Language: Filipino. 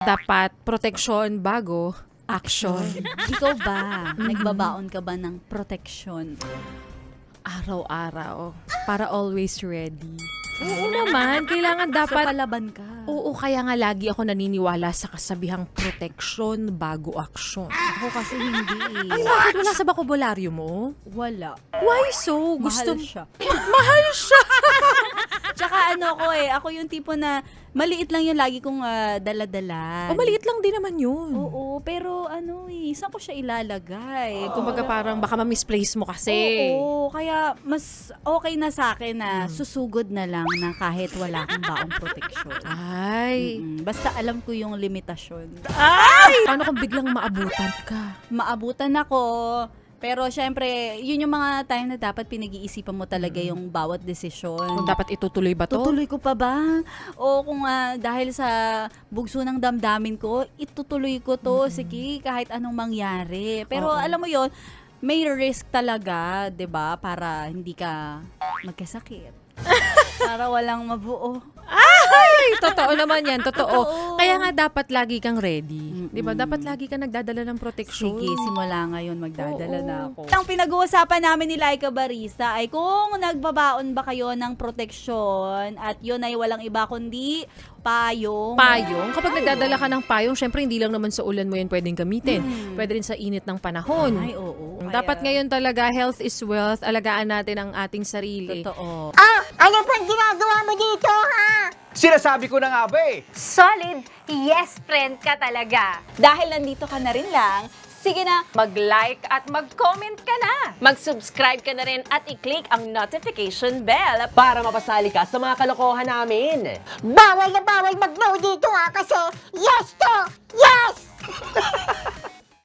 Dapat proteksyon bago action. Ikaw ba? Nagbabaon ka ba ng proteksyon? Araw-araw. Para always ready. Oo naman, kailangan So, dapat... palaban ka. Oo, kaya nga lagi ako naniniwala sa kasabihang proteksyon bago aksyon. Ako kasi hindi. Ay, bakit wala sa bokabularyo mo? Wala. Why so? Gusto Mahal siya. Mahal siya! Tsaka ako yung tipo na maliit lang yung lagi kong dala-dala. O, maliit lang din naman yun. Oo, pero saan ko siya ilalagay? Kumbaga parang baka ma-misplace mo kasi. Oo, kaya mas okay na sa akin na susugod na lang na kahit wala akong baong proteksyon. Ay. Basta alam ko yung limitasyon. Paano kung biglang maabutan ka? Maabutan ako, pero syempre, yun yung mga time na dapat pinag-iisipan mo talaga yung bawat desisyon. Kung dapat itutuloy ba to? Tutuloy ko pa ba? O kung dahil sa bugso ng damdamin ko, itutuloy ko to, sige, kahit anong mangyari. Pero Oo. alam mo yon, may risk talaga, 'di ba? Para hindi ka magkasakit. Para walang mabuo. Ay, totoo naman yan, totoo. Totoo. Kaya nga dapat lagi kang ready. Mm-mm. 'Di ba? Dapat lagi kang nagdadala ng proteksyon. Sige, simula ngayon magdadala Oo. na ako. Ang pinag-uusapan namin ni Laika Barista ay kung nagbabaon ba kayo ng proteksyon at yun ay walang iba kundi payong. Payong. Kapag nagdadala ka ng payong, syempre hindi lang naman sa ulan mo yan pwedeng gamitin. Pwede rin sa init ng panahon. Ay, oo. Dapat ngayon talaga, health is wealth. Alagaan natin ang ating sarili. Totoo. Ano bang ginagawa mo dito, ha? Sinasabi ko na nga ba eh. Solid yes friend ka talaga. Dahil nandito ka na rin lang, sige na, Mag-like at mag-comment ka na. Mag-subscribe ka na rin at i-click ang notification bell. Para mapasali ka sa mga kalokohan namin. Bawal na bawal mag-no dito, ha? Kasi yes